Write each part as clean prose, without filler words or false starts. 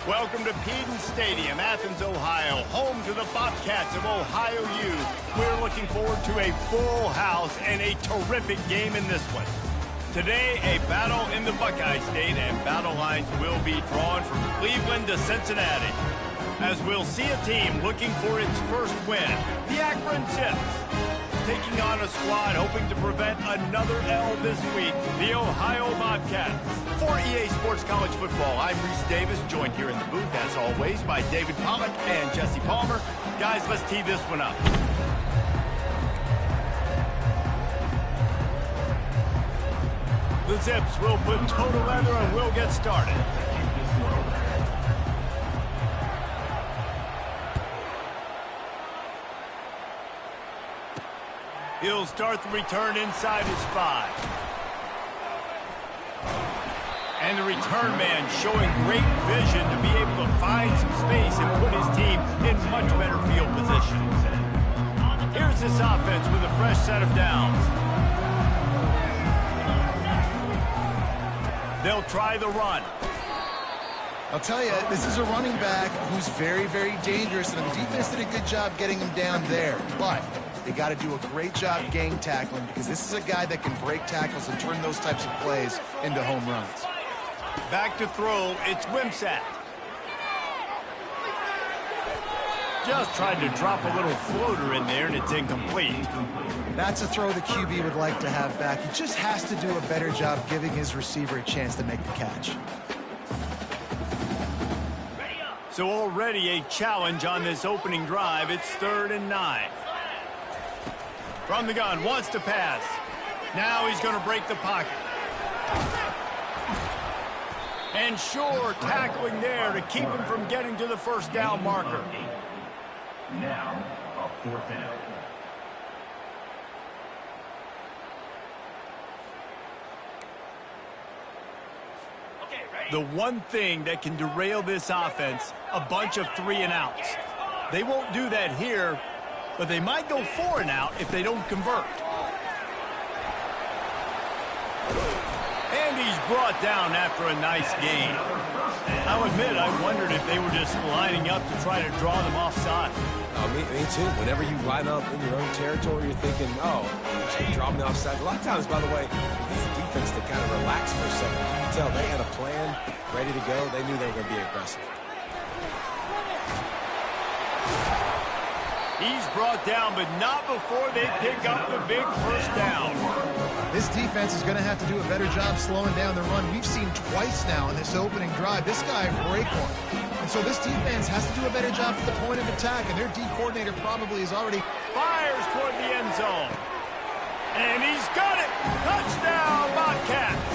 Welcome to Peden Stadium, Athens, Ohio, home to the Bobcats of Ohio U. We're looking forward to a full house and a terrific game in this one. Today, a battle in the Buckeye State, and battle lines will be drawn from Cleveland to Cincinnati. As we'll see a team looking for its first win, the Akron Zips, taking on a squad hoping to prevent another L this week, the Ohio Bobcats. For EA Sports College Football, I'm Reese Davis, joined here in the booth, as always, by David Pollack and Jesse Palmer. Guys, let's tee this one up. The Zips will put total leather and we'll get started. He'll start the return inside his 5. And the return man showing great vision to be able to find some space and put his team in much better field position. Here's this offense with a fresh set of downs. They'll try the run. I'll tell you, this is a running back who's very, very dangerous, and the defense did a good job getting him down there. But they got to do a great job gang tackling, because this is a guy that can break tackles and turn those types of plays into home runs. Back to throw, it's Wimsatt. Just tried to drop a little floater in there, and it's incomplete. That's a throw the QB would like to have back. He just has to do a better job giving his receiver a chance to make the catch. So already a challenge on this opening drive. It's 3rd and 9. From the gun, wants to pass. Now he's going to break the pocket. And sure, tackling there to keep him from getting to the first down marker. Now, a 4th down. The one thing that can derail this offense, a bunch of 3 and outs. They won't do that here, but they might go 4 and out if they don't convert. And he's brought down after a nice gain. I'll admit, I wondered if they were just lining up to try to draw them offside. Me too. Whenever you line up in your own territory, you're thinking, oh, should draw me offside. A lot of times, by the way, it's the defense that kind of relaxed for a second. You can tell they had a plan, ready to go. They knew they were going to be aggressive. He's brought down, but not before they pick up the big first down. This defense is going to have to do a better job slowing down the run. We've seen twice now in this opening drive. This guy break one. And so this defense has to do a better job for the point of attack, and their D coordinator probably is already fires toward the end zone. And he's got it! Touchdown, Bobcats!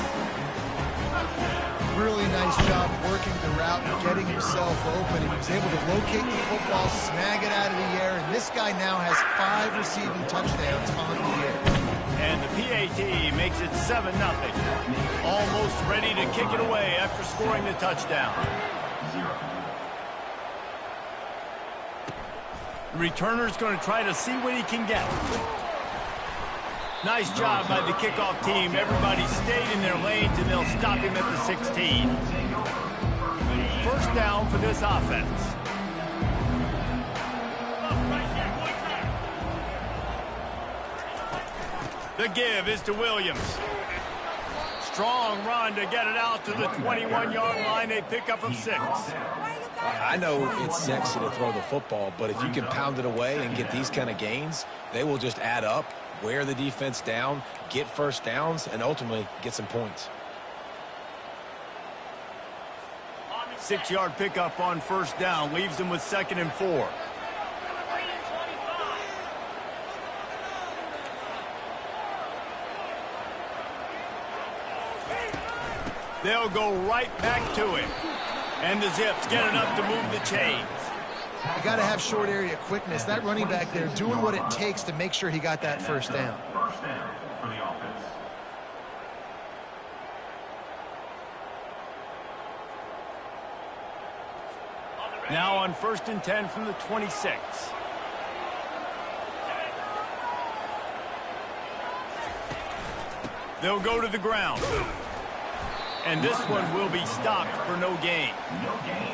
Really nice job working the route and getting himself open. He was able to locate the football, snag it out of the air, and this guy now has 5 receiving touchdowns on the year. And the PAT makes it 7-0. Almost ready to kick it away after scoring the touchdown. The returner's going to try to see what he can get. Nice job by the kickoff team. Everybody stayed in their lanes, and they'll stop him at the 16. First down for this offense. The give is to Williams. Strong run to get it out to the 21-yard line. They pick up from 6. I know it's sexy to throw the football, but if you can pound it away and get these kind of gains, they will just add up, wear the defense down, get first downs, and ultimately get some points. 6-yard pickup on first down leaves them with 2nd and 4. They'll go right back to him. And the Zips get enough to move the chains. You got to have short area quickness. That running back there doing what it takes to make sure he got that first down. First down for the offense. Now on 1st and 10 from the 26. They'll go to the ground. And this one will be stopped for no gain.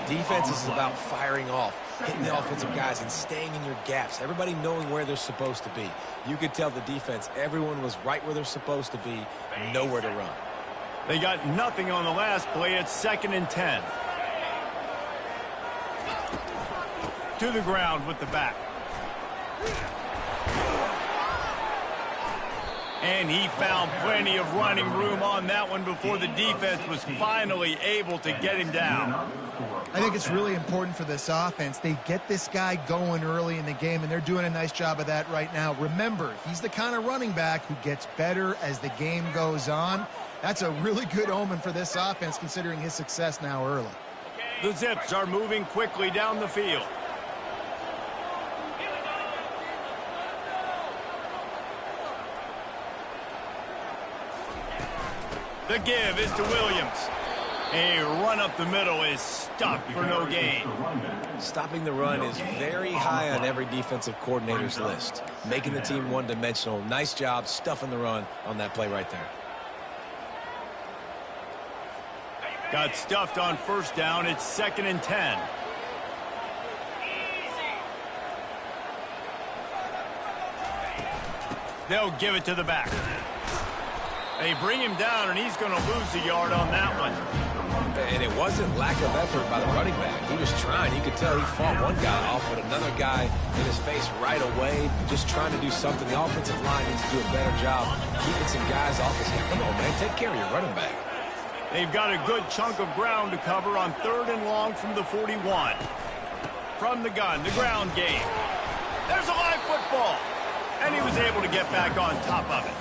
Defense is about firing off, hitting the offensive guys, and staying in your gaps. Everybody knowing where they're supposed to be. You could tell the defense, everyone was right where they're supposed to be, nowhere to run. They got nothing on the last play. It's 2nd and 10. To the ground with the back. And he found plenty of running room on that one before the defense was finally able to get him down. I think it's really important for this offense. They get this guy going early in the game, and they're doing a nice job of that right now. Remember, he's the kind of running back who gets better as the game goes on. That's a really good omen for this offense, considering his success now early. The Zips are moving quickly down the field. The give is to Williams. A run up the middle is stuffed for no gain. Stopping the run is very high on every defensive coordinator's list. Making the team one-dimensional. Nice job stuffing the run on that play right there. Got stuffed on 1st down. It's 2nd and 10. They'll give it to the back. They bring him down, and he's going to lose a yard on that one. And it wasn't lack of effort by the running back. He was trying. You could tell he fought one guy off, but another guy in his face right away, just trying to do something. The offensive line needs to do a better job keeping some guys off his head. Come on, man. Take care of your running back. They've got a good chunk of ground to cover on 3rd and long from the 41. From the gun, the ground game. There's a live football. And he was able to get back on top of it.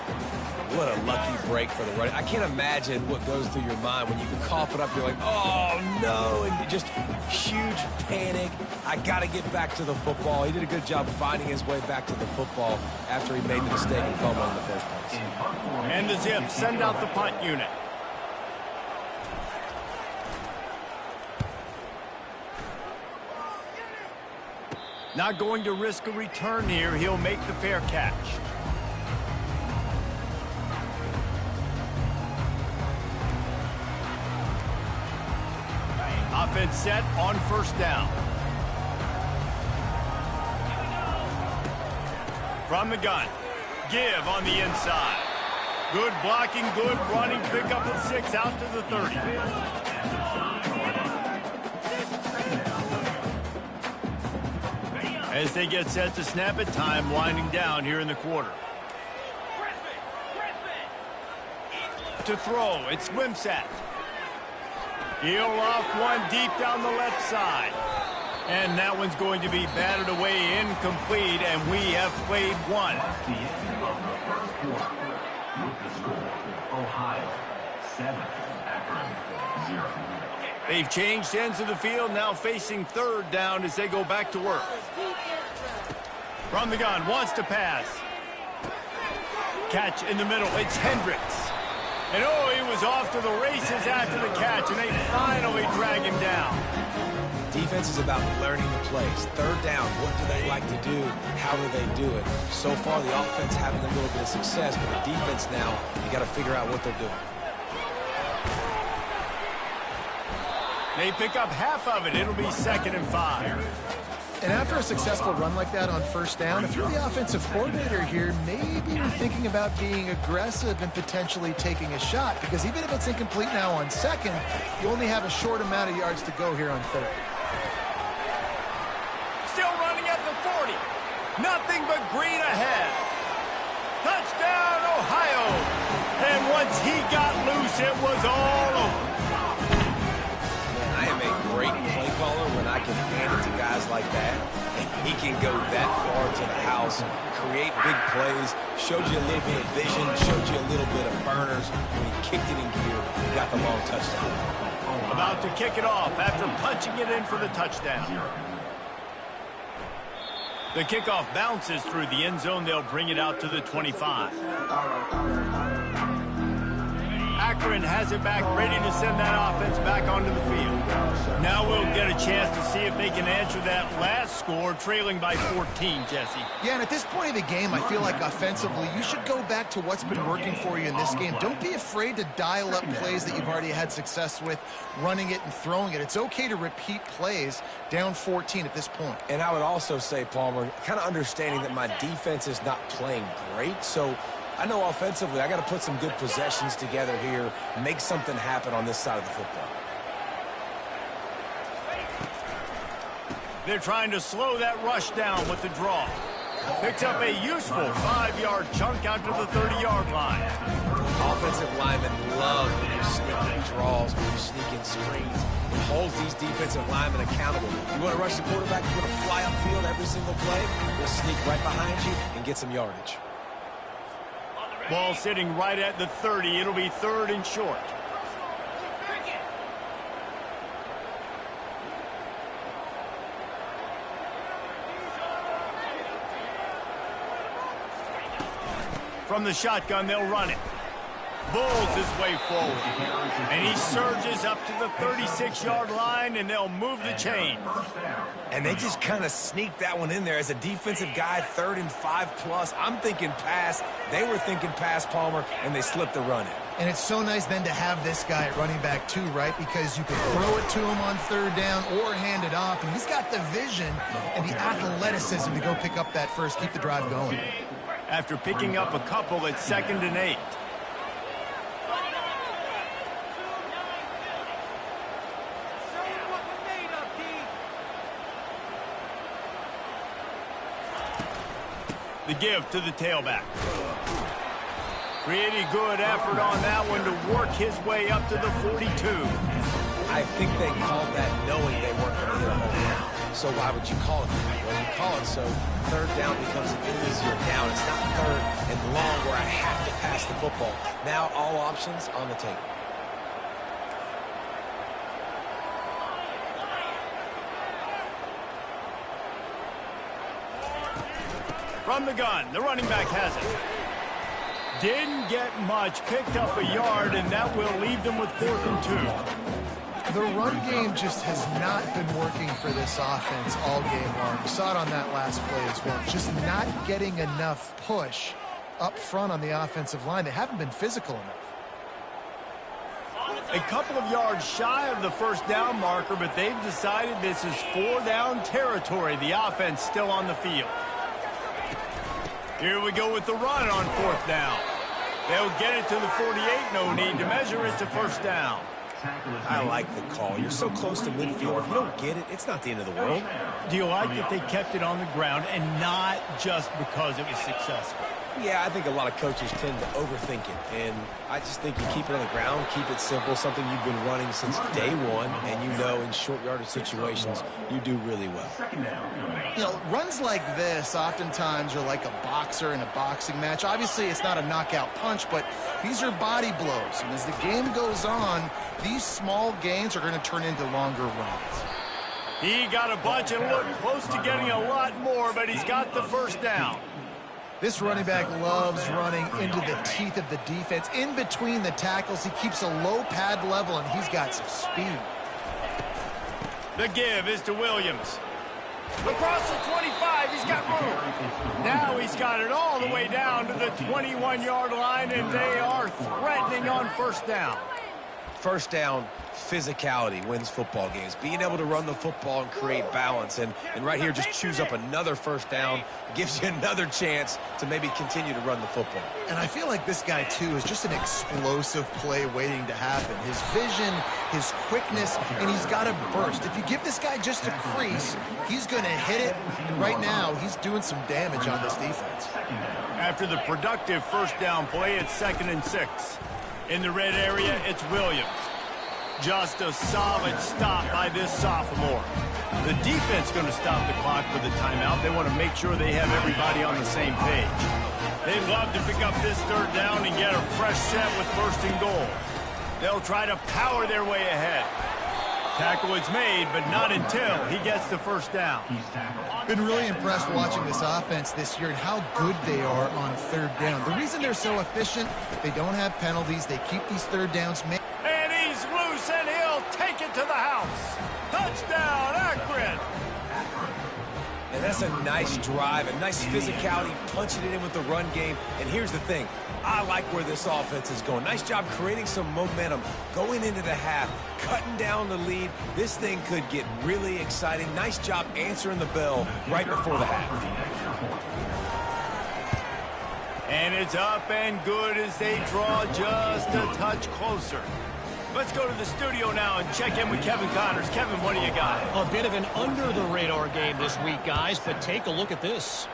What a lucky break for the running. I can't imagine what goes through your mind when you can cough it up. You're like, oh, no, and just huge panic. I got to get back to the football. He did a good job finding his way back to the football after he made the mistake and fumble in the first place. And the Zips send out the punt unit. Not going to risk a return here. He'll make the fair catch. Offense set on 1st down. From the gun. Give on the inside. Good blocking, good running. Pick up of 6 out to the 30. As they get set to snap it, time winding down here in the quarter. To throw, it's Wimsatt. He'll off one deep down the left side. And that one's going to be batted away incomplete, and we have played one. The end of the first quarter with the score, Ohio 7, Akron 0. They've changed ends of the field, now facing 3rd down as they go back to work. From the gun, wants to pass. Catch in the middle, it's Hendricks. And oh, he was off to the races after the catch, and they finally drag him down. Defense is about learning the plays. 3rd down, what do they like to do? How do they do it? So far, the offense having a little bit of success, but the defense now, you got to figure out what they're doing. They pick up half of it. It'll be 2nd and 5. And after a successful run like that on 1st down, if you're the offensive coordinator here, maybe you're thinking about being aggressive and potentially taking a shot, because even if it's incomplete now on 2nd, you only have a short amount of yards to go here on 3rd. Still running at the 40. Nothing but green ahead. Touchdown, Ohio. And once he got loose, it was all over. Man, I am a great play caller when I can hand it to guys like that. And he can go that far to the house, create big plays, showed you a little bit of vision, showed you a little bit of burners. When he kicked it in gear, he got the long touchdown. About to kick it off after punching it in for the touchdown. The kickoff bounces through the end zone. They'll bring it out to the 25. Akron has it back, ready to send that offense back onto the field. Now we'll get a chance to see if they can answer that last score, trailing by 14, Jesse. Yeah, and at this point of the game, I feel like offensively, you should go back to what's been working for you in this game. Don't be afraid to dial up plays that you've already had success with, running it and throwing it. It's okay to repeat plays down 14 at this point. And I would also say, Palmer, kind of understanding that my defense is not playing great, so I know offensively I got to put some good possessions together here, make something happen on this side of the football. They're trying to slow that rush down with the draw. Picks up a useful 5-yard chunk out to the 30-yard line. Offensive linemen love when you're sneaking draws, when you're sneaking screens. It holds these defensive linemen accountable. You want to rush the quarterback, you want to fly upfield every single play, we'll sneak right behind you and get some yardage. Ball sitting right at the 30. It'll be 3rd and short. From the shotgun, they'll run it. Bulls his way forward. And he surges up to the 36-yard line, and they'll move the chain. And they just kind of sneak that one in there. As a defensive guy, 3rd and 5+. I'm thinking pass. They were thinking pass, Palmer, and they slipped the run in. And it's so nice then to have this guy at running back too, right? Because you can throw it to him on 3rd down or hand it off. And he's got the vision and the athleticism to go pick up that first, keep the drive going. After picking up a couple at 2nd and 8. The give to the tailback. Pretty good effort on that one to work his way up to the 42. I think they called that knowing they weren't going to hit a home run. So why would you call it that? Well, you call it so 3rd down becomes an easier down. It's not 3rd and long where I have to pass the football. Now all options on the table. From the gun, the running back has it. Didn't get much, picked up a yard, and that will leave them with 4th and 2. The run game just has not been working for this offense all game long. We saw it on that last play as well. Just not getting enough push up front on the offensive line. They haven't been physical enough. A couple of yards shy of the 1st down marker, but they've decided this is 4-down territory. The offense still on the field. Here we go with the run on 4th down. They'll get it to the 48. No need to measure it to 1st down. I like the call. You're so close to midfield. If you don't get it, it's not the end of the world. Do you like that they kept it on the ground and not just because it was successful? Yeah, I think a lot of coaches tend to overthink it, and I just think you keep it on the ground, keep it simple, something you've been running since day one, and you know in short yardage situations, you do really well. You know, runs like this oftentimes are like a boxer in a boxing match. Obviously, it's not a knockout punch, but these are body blows, and as the game goes on, these small gains are going to turn into longer runs. He got a bunch and looked close to getting a lot more, but he's got the 1st down. This running back loves running into the teeth of the defense. In between the tackles, he keeps a low pad level, and he's got some speed. The give is to Williams. Across the 25, he's got room. Now he's got it all the way down to the 21-yard line, and they are threatening on 1st down. 1st down, physicality wins football games. Being able to run the football and create balance. And right here, just choose up another 1st down. Gives you another chance to maybe continue to run the football. And I feel like this guy, too, is just an explosive play waiting to happen. His vision, his quickness, and he's got a burst. If you give this guy just a crease, he's going to hit it. And right now, he's doing some damage on this defense. After the productive 1st down play, it's 2nd and 6. In the red area, it's Williams. Just a solid stop by this sophomore. The defense going to stop the clock with a timeout. They want to make sure they have everybody on the same page. They'd love to pick up this 3rd down and get a fresh set with 1st and goal. They'll try to power their way ahead. Tackle is made, but not until he gets the first down. Been really impressed watching this offense this year and how good they are on third down. The reason they're so efficient, they don't have penalties. They keep these third downs made. And he's loose, and he'll take it to the house. Touchdown, Akron. And that's a nice drive, a nice physicality, punching it in with the run game. And here's the thing. I like where this offense is going. Nice job creating some momentum, going into the half, cutting down the lead. This thing could get really exciting. Nice job answering the bell right before the half. And it's up and good as they draw just a touch closer. Let's go to the studio now and check in with Kevin Connors. Kevin, what do you got? A bit of an under-the-radar game this week, guys, but take a look at this.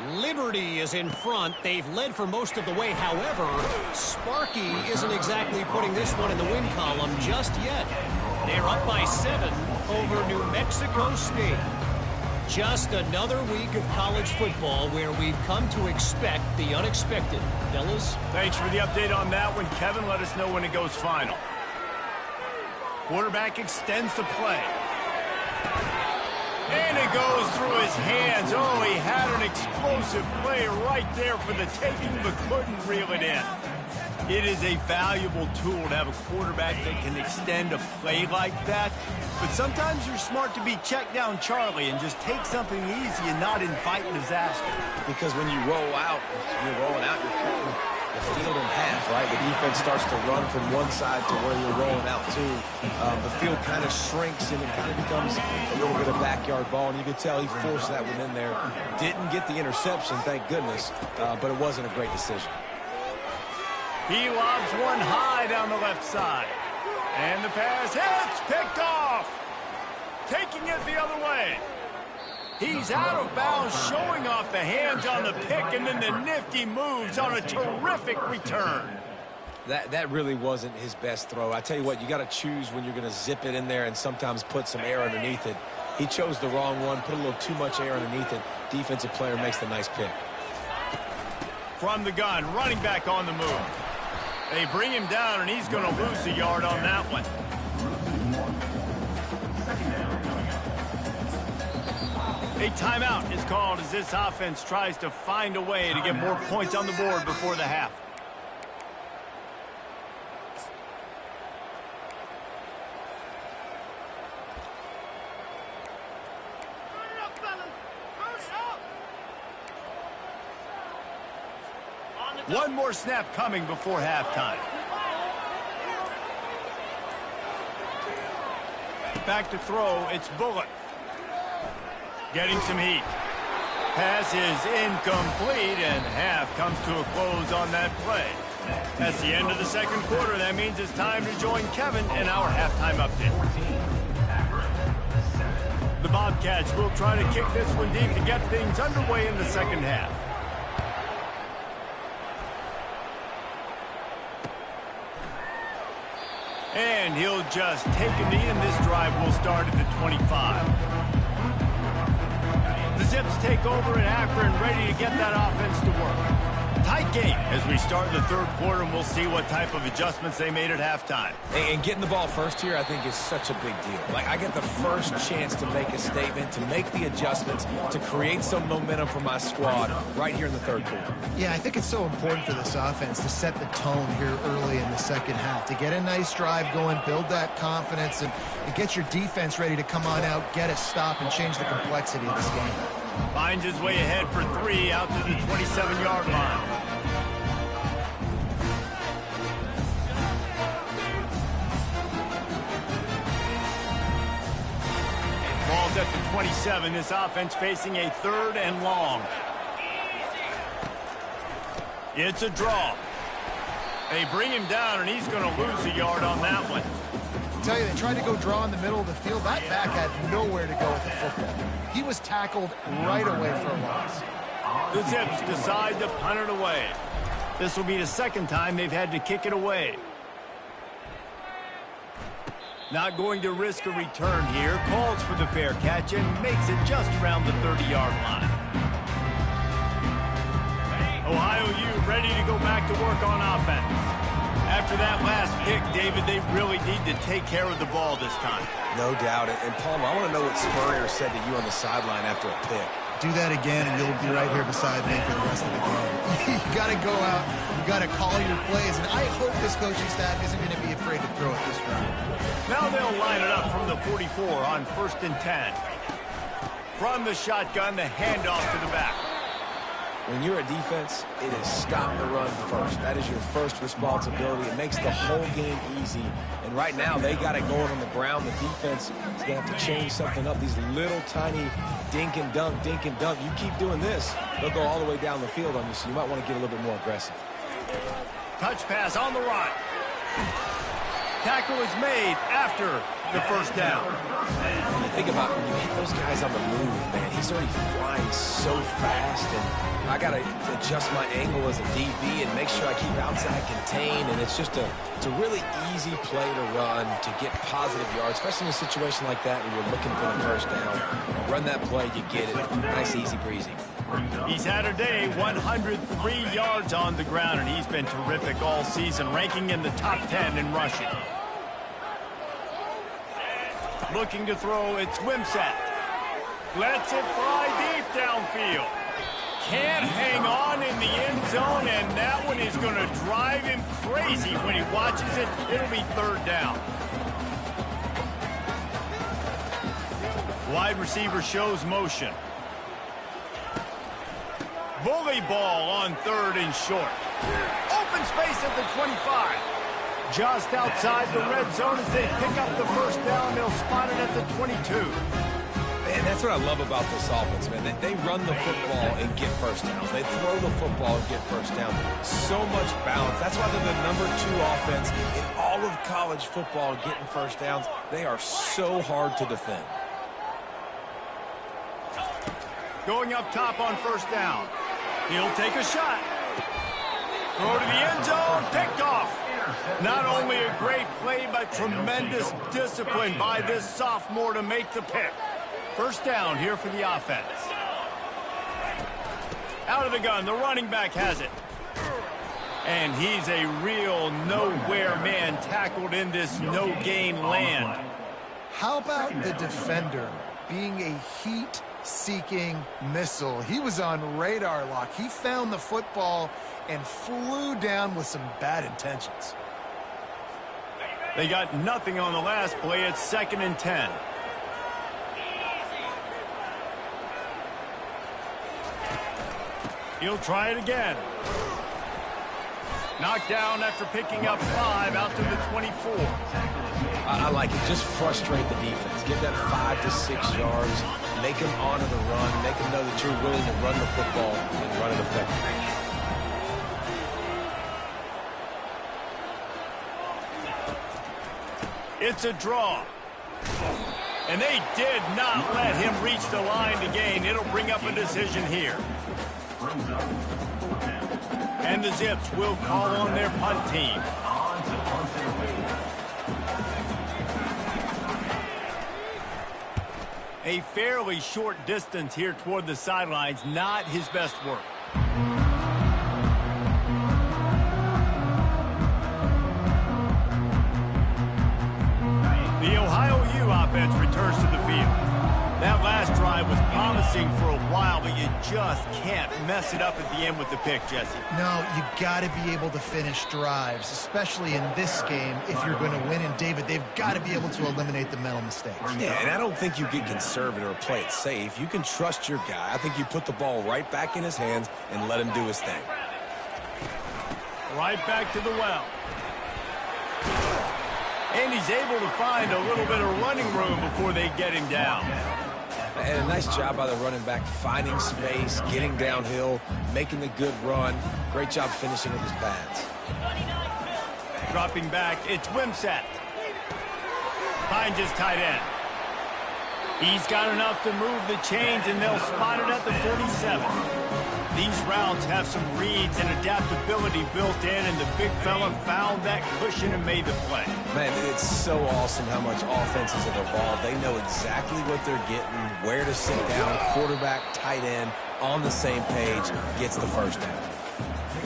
Liberty is in front. They've led for most of the way. However, Sparky isn't exactly putting this one in the win column just yet. They're up by 7 over New Mexico State. Just another week of college football where we've come to expect the unexpected. Fellas? Thanks for the update on that one, Kevin. Let us know when it goes final. Quarterback extends the play. And it goes through his hands. Oh, he had an explosive play right there for the taking, but couldn't reel it in. It is a valuable tool to have a quarterback that can extend a play like that. But sometimes you're smart to be check down Charlie and just take something easy and not invite disaster. Because when you roll out, you're rolling out, you're cutting the field in half, right? The defense starts to run from one side to where you're rolling out to. The field kind of shrinks and it kind of becomes a little bit of backyard ball. And you could tell he forced that one in there. Didn't get the interception, thank goodness, but it wasn't a great decision. He lobs one high down the left side. And the pass hits, picked off. Taking it the other way. He's out of bounds, showing off the hands on the pick, and then the nifty moves on a terrific return. That really wasn't his best throw. I tell you what, you got to choose when you're going to zip it in there and sometimes put some air underneath it. He chose the wrong one, put a little too much air underneath it. Defensive player makes the nice pick. From the gun, running back on the move. They bring him down, and he's going to lose a yard on that one. A timeout is called as this offense tries to find a way to get more points on the board before the half. One more snap coming before halftime. Back to throw, it's Bullock. Getting some heat. Pass is incomplete, and half comes to a close on that play. That's the end of the second quarter. That means it's time to join Kevin in our halftime update. The Bobcats will try to kick this one deep to get things underway in the second half. And he'll just take a knee, and this drive will start at the 25. The Zips take over in Akron, ready to get that offense to work. Tight game as we start the third quarter, and we'll see what type of adjustments they made at halftime. And getting the ball first here, I think, is such a big deal. Like, I get the first chance to make a statement, to make the adjustments, to create some momentum for my squad right here in the third quarter. Yeah, I think it's so important for this offense to set the tone here early in the second half, to get a nice drive going, build that confidence, and get your defense ready to come on out, get a stop, and change the complexity of this game. Finds his way ahead for 3 out to the 27-yard line. Ball's at the 27. This offense facing a 3rd and long. It's a draw. They bring him down, and he's going to lose a yard on that one. I tell you, they tried to go draw in the middle of the field. That back had nowhere to go with the football. He was tackled right away for a loss. The Zips decide to punt it away. This will be the second time they've had to kick it away. Not going to risk a return here. Calls for the fair catch and makes it just around the 30-yard line. Ohio U ready to go back to work on offense. After After that last pick, David, they really need to take care of the ball this time. No doubt. And Palmer, I want to know what Spurrier said to you on the sideline after a pick. Do that again, and you'll be right here beside me for the rest of the game. You got to go out. You got to call your plays, and I hope this coaching staff isn't going to be afraid to throw it this round. Now they'll line it up from the 44 on 1st and 10. From the shotgun, the handoff to the back. When you're a defense, it is stop the run first. That is your first responsibility. It makes the whole game easy. And right now, they got it going on the ground. The defense is going to have to change something up. These little tiny dink and dunk, dink and dunk. You keep doing this, they'll go all the way down the field on you, so you might want to get a little bit more aggressive. Touch pass on the run. Tackle is made after the first down. When you think about when you hit those guys on the move, man, he's already flying so fast, and I got to adjust my angle as a DB and make sure I keep outside contained, and it's just a really easy play to run to get positive yards, especially in a situation like that where you're looking for the first down. You run that play, you get it. Nice, easy breezy. He's had a day, 103 yards on the ground, and he's been terrific all season, ranking in the top 10 in rushing. Looking to throw, it's Wimsatt. Lets it fly deep downfield. Can't hang on in the end zone, and that one is going to drive him crazy when he watches it. It'll be 3rd down. Wide receiver shows motion. Bully ball on 3rd and short. Open space at the 25. Just outside the red zone as they pick up the first down. They'll spot it at the 22. Man, that's what I love about this offense, man. They run the football and get first downs. They throw the football and get first down. So much balance. That's why they're the #2 offense in all of college football getting first downs. They are so hard to defend. Going up top on 1st down. He'll take a shot. Throw to the end zone. Picked off. Not only a great play, but tremendous discipline by this sophomore to make the pick. First down here for the offense. Out of the gun, the running back has it. And he's a real nowhere man tackled in this no-gain land. How about the defender being a heat-seeking missile? He was on radar lock. He found the football and flew down with some bad intentions. They got nothing on the last play. It's 2nd and 10. He'll try it again. Knocked down after picking up 5 out to the 24. I like it. Just frustrate the defense. Get that 5 to 6 yards. Make them honor the run. Make them know that you're willing to run the football and run it effectively. It's a draw. And they did not let him reach the line to gain. It'll bring up a decision here. And the Zips will call on their punt team. A fairly short distance here toward the sidelines, not his best work. The Ohio U offense returns to the field. That last drive was promising for a while, but you just can't mess it up at the end with the pick, Jesse. No, you got to be able to finish drives, especially in this game if you're going to win. And, David, they've got to be able to eliminate the mental mistakes. Yeah, and I don't think you get conservative or play it safe. You can trust your guy. I think you put the ball right back in his hands and let him do his thing. Right back to the well. And he's able to find a little bit of running room before they get him down. And a nice job by the running back, finding space, getting downhill, making the good run. Great job finishing with his pads. Dropping back, it's Wimsatt. Finds his tight end. He's got enough to move the chains, and they'll spot it at the 47. These routes have some reads and adaptability built in, and the big fella found that cushion and made the play. Man, it's so awesome how much offenses have evolved. They know exactly what they're getting, where to sit down, quarterback, tight end, on the same page, gets the first down.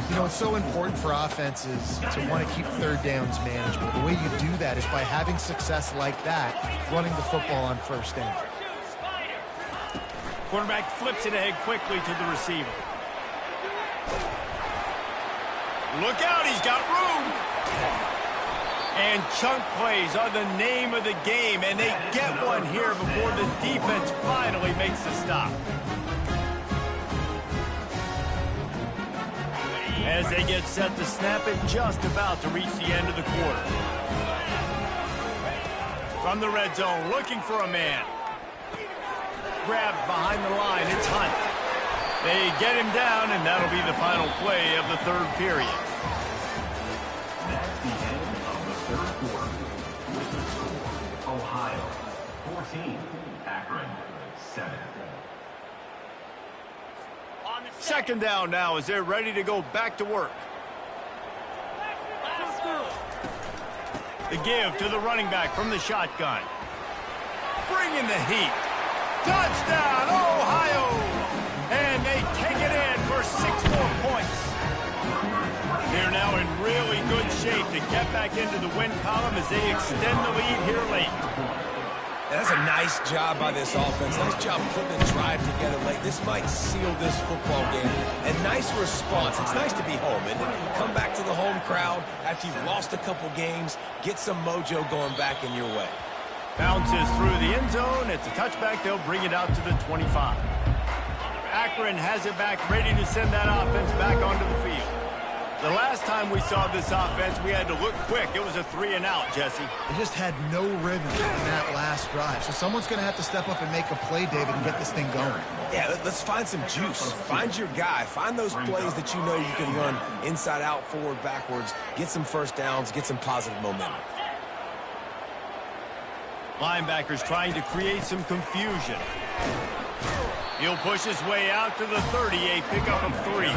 You know, it's so important for offenses to want to keep third downs manageable. The way you do that is by having success like that, running the football on first down. Quarterback flips it ahead quickly to the receiver. Look out, he's got room. And chunk plays are the name of the game, and they get one here before the defense finally makes the stop. As they get set to snap it, just about to reach the end of the quarter. From the red zone, looking for a man. Grabbed behind the line, it's Hunt. They get him down, and that'll be the final play of the third period. That's the end of the third quarter. With the score, Ohio 14, Akron 7. Second down now as they're ready to go back to work. The give to the running back from the shotgun. Bringing the heat. Touchdown, Ohio! And they take it in for 6 more points. They're now in really good shape to get back into the win column as they extend the lead here late. That's a nice job by this offense. Nice job putting the drive together late. This might seal this football game. And nice response. It's nice to be home, and come back to the home crowd after you've lost a couple games. Get some mojo going back in your way. Bounces through the end zone. It's a touchback. They'll bring it out to the 25. Akron has it back, ready to send that offense back onto the field. The last time we saw this offense, we had to look quick. It was a 3-and-out, Jesse. They just had no rhythm in that last drive. So someone's going to have to step up and make a play, David, and get this thing going. Yeah, let's find some juice. Find your guy. Find those plays that you know you can run inside out, forward, backwards. Get some first downs. Get some positive momentum. Linebackers trying to create some confusion. He'll push his way out to the 30, a pickup of 3.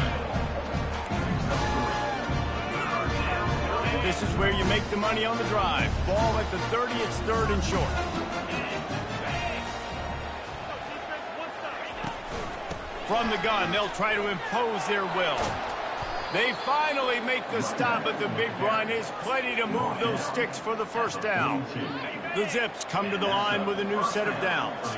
This is where you make the money on the drive. Ball at the 30, it's 3rd and short. From the gun, they'll try to impose their will. They finally make the stop, but the big run is plenty to move those sticks for the first down. The Zips come to the line with a new set of downs.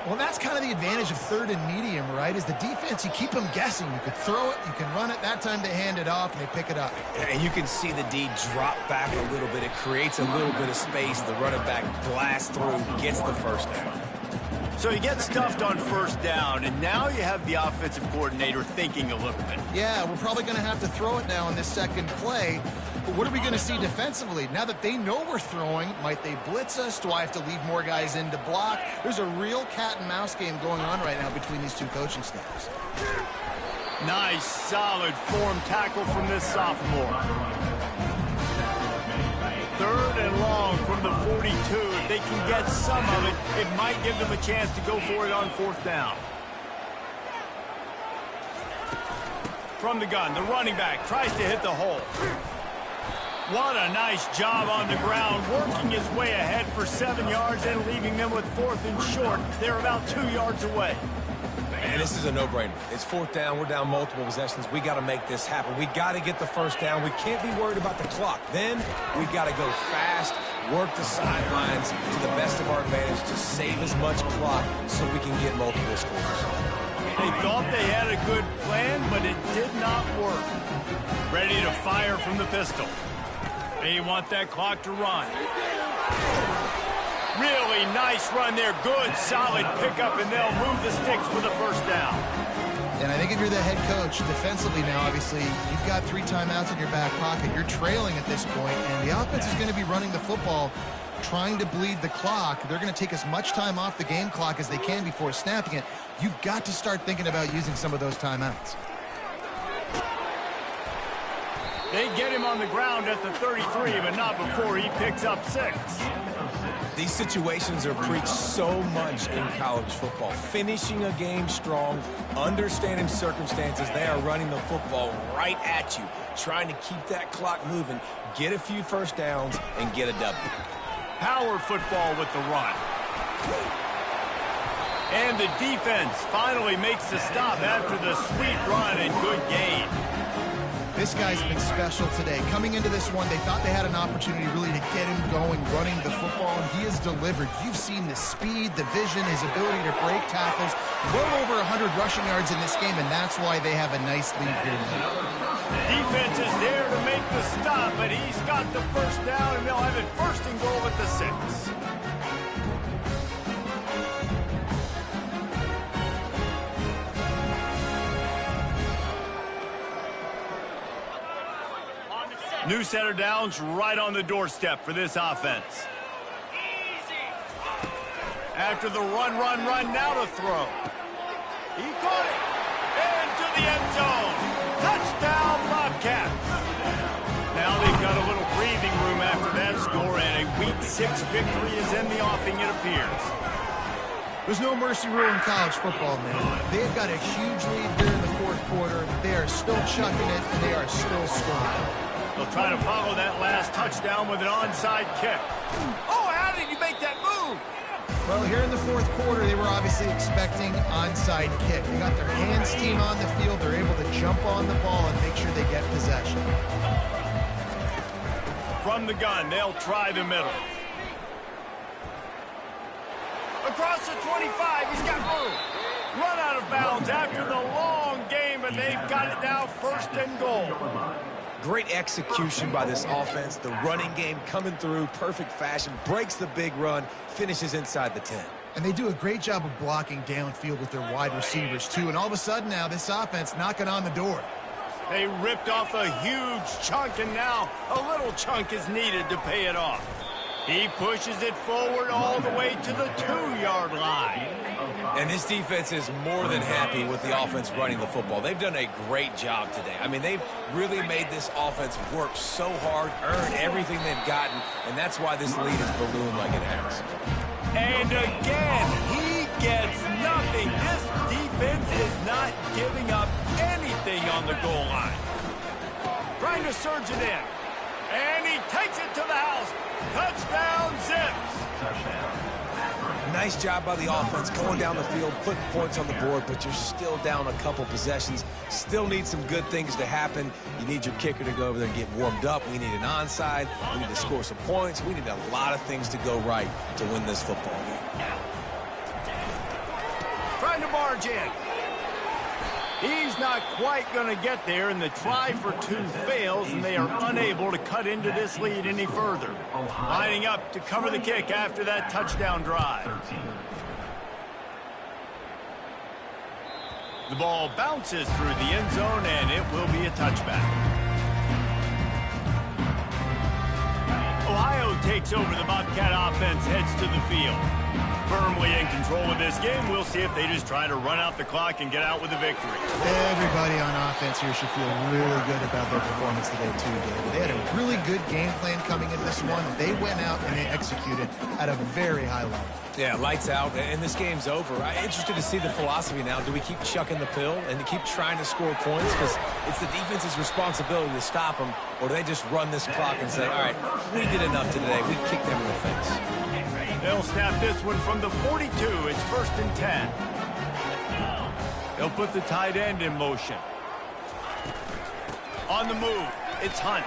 Well, that's kind of the advantage of 3rd and medium, right? Is the defense, you keep them guessing. You could throw it, you can run it. That time they hand it off, and they pick it up. And you can see the D drop back a little bit. It creates a little bit of space. The running back blasts through, gets the first down. So you get stuffed on first down, and now you have the offensive coordinator thinking a little bit. Yeah, we're probably going to have to throw it now in this second play. But what are we going to see defensively? Now that they know we're throwing, might they blitz us? Do I have to leave more guys in to block? There's a real cat-and-mouse game going on right now between these two coaching staffs. Nice, solid form tackle from this sophomore. 3rd and long from the 42. If they can get some of it, it might give them a chance to go for it on 4th down. From the gun, the running back tries to hit the hole. What a nice job on the ground, working his way ahead for 7 yards and leaving them with 4th and short. They're about 2 yards away. Man, this is a no-brainer. It's 4th down. We're down multiple possessions. We got to make this happen. We got to get the first down. We can't be worried about the clock. Then we got to go fast, work the sidelines to the best of our advantage to save as much clock so we can get multiple scores. They thought they had a good plan, but it did not work. Ready to fire from the pistol. They want that clock to run. Really nice run there. Good, solid pickup, and they'll move the sticks for the first down. And I think if you're the head coach, defensively now, obviously, you've got 3 timeouts in your back pocket. You're trailing at this point, and the offense is going to be running the football, trying to bleed the clock. They're going to take as much time off the game clock as they can before snapping it. You've got to start thinking about using some of those timeouts. They get him on the ground at the 33, but not before he picks up 6. These situations are preached so much in college football. Finishing a game strong, understanding circumstances. They are running the football right at you, trying to keep that clock moving, get a few first downs, and get a W. Power football with the run. And the defense finally makes the stop after the sweet run and good gain. This guy's been special today. Coming into this one, they thought they had an opportunity really to get him going, running the football, and he has delivered. You've seen the speed, the vision, his ability to break tackles. Well over 100 rushing yards in this game, and that's why they have a nice lead here tonight. Defense is there to make the stop, but he's got the first down, and they'll have it first and goal at the 6. New center downs right on the doorstep for this offense. After the run, now to throw. He caught it. Into the end zone. Touchdown, Bobcats. Now they've got a little breathing room after that score, and a Week 6 victory is in the offing, it appears. There's no mercy rule in college football, man. They've got a huge lead here in the fourth quarter. They are still chucking it, and they are still scoring. They'll try to follow that last touchdown with an onside kick. Oh, how did he make that move? Well, here in the fourth quarter, they were obviously expecting onside kick. They got their hands team on the field. They're able to jump on the ball and make sure they get possession. From the gun, they'll try the middle. Across the 25, he's got room. Run out of bounds after the long game, and they've got it now first and goal. Great execution by this offense. The running game coming through, perfect fashion, breaks the big run, finishes inside the 10. And they do a great job of blocking downfield with their wide receivers, too. And all of a sudden now, this offense knocking on the door. They ripped off a huge chunk, and now a little chunk is needed to pay it off. He pushes it forward all the way to the 2-yard line. And this defense is more than happy with the offense running the football. They've done a great job today. I mean, they've really made this offense work so hard, earn everything they've gotten, and that's why this lead has ballooned like it has. And again, he gets nothing. This defense is not giving up anything on the goal line. Trying to surge it in. And he takes it to the house. Touchdown, Zips. Nice job by the offense going down the field, putting points on the board, but you're still down a couple possessions. Still need some good things to happen. You need your kicker to go over there and get warmed up. We need an onside. We need to score some points. We need a lot of things to go right to win this football game. Trying to barge in. He's not quite going to get there, and the try for 2 fails, and they are unable to cut into this lead any further. Lining up to cover the kick after that touchdown drive. The ball bounces through the end zone, and it will be a touchback. Ohio takes over. The Bobcat offense heads to the field. Firmly in control of this game. We'll see if they just try to run out the clock and get out with a victory. Everybody on offense here should feel really good about their performance today, too, David. They had a really good game plan coming into this one. They went out and they executed at a very high level. Yeah, lights out, and this game's over. I'm interested to see the philosophy now. Do we keep chucking the pill and keep trying to score points? Because it's the defense's responsibility to stop them, or do they just run this clock and say, all right, we did enough today. We kicked them in the face. They'll snap this one from the 42. It's first and 10. They'll put the tight end in motion. On the move, it's Hunt.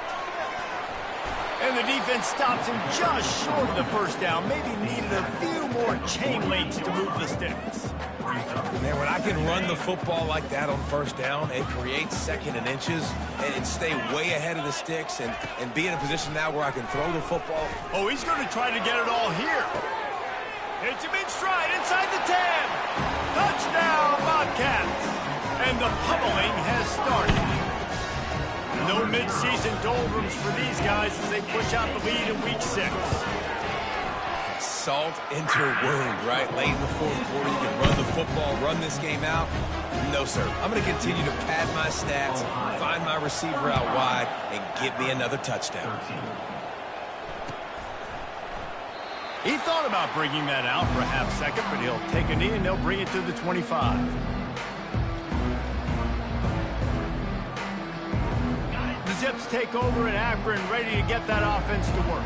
And the defense stops him just short of the first down. Maybe needed a few more chain links to move the sticks. Man, when I can run the football like that on first down and create second and inches and stay way ahead of the sticks and be in a position now where I can throw the football. Oh, he's going to try to get it all here. Hits him in stride inside the 10. Touchdown, Bobcats. And the pummeling has started. No mid-season doldrums for these guys as they push out the lead in Week 6. Salt into a wound, right? Late in the fourth quarter, you can run the football, run this game out. No, sir. I'm going to continue to pad my stats, find my receiver out wide, and get me another touchdown. He thought about bringing that out for a half second, but he'll take a knee and they'll bring it to the 25. The Chips take over in Akron, ready to get that offense to work.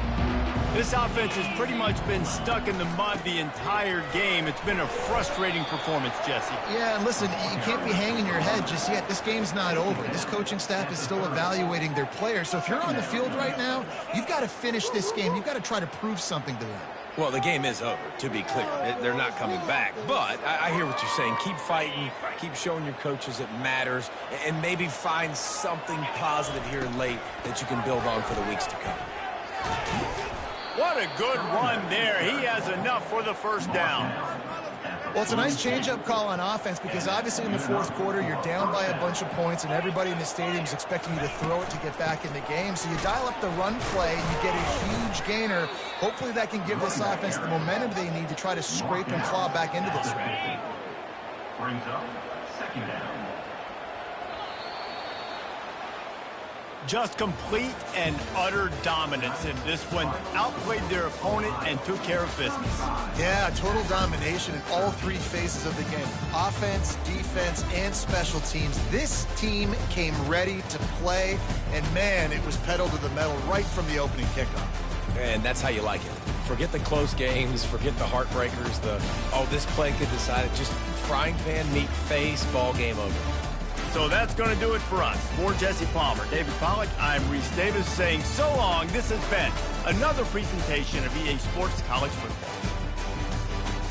This offense has pretty much been stuck in the mud the entire game. It's been a frustrating performance, Jesse. Yeah, and listen, you can't be hanging your head just yet. This game's not over. This coaching staff is still evaluating their players. So if you're on the field right now, you've got to finish this game. You've got to try to prove something to them. Well, the game is over, to be clear. They're not coming back. But I hear what you're saying. Keep fighting. Keep showing your coaches it matters. And maybe find something positive here late that you can build on for the weeks to come. What a good run there. He has enough for the first down. Well, it's a nice change-up call on offense because obviously in the fourth quarter, you're down by a bunch of points and everybody in the stadium is expecting you to throw it to get back in the game. So you dial up the run play and you get a huge gainer. Hopefully that can give this offense the momentum they need to try to scrape and claw back into this one. Brings up second down. Just complete and utter dominance in this one. Outplayed their opponent and took care of business. Yeah, total domination in all three phases of the game. Offense, defense, and special teams. This team came ready to play, and man, it was pedal to the metal right from the opening kickoff. And that's how you like it. Forget the close games, forget the heartbreakers, this play could decide it. Just frying pan, meat face, ball game over. So that's going to do it for us. For Jesse Palmer, David Pollack, I'm Reese Davis saying so long. This has been another presentation of EA Sports College Football.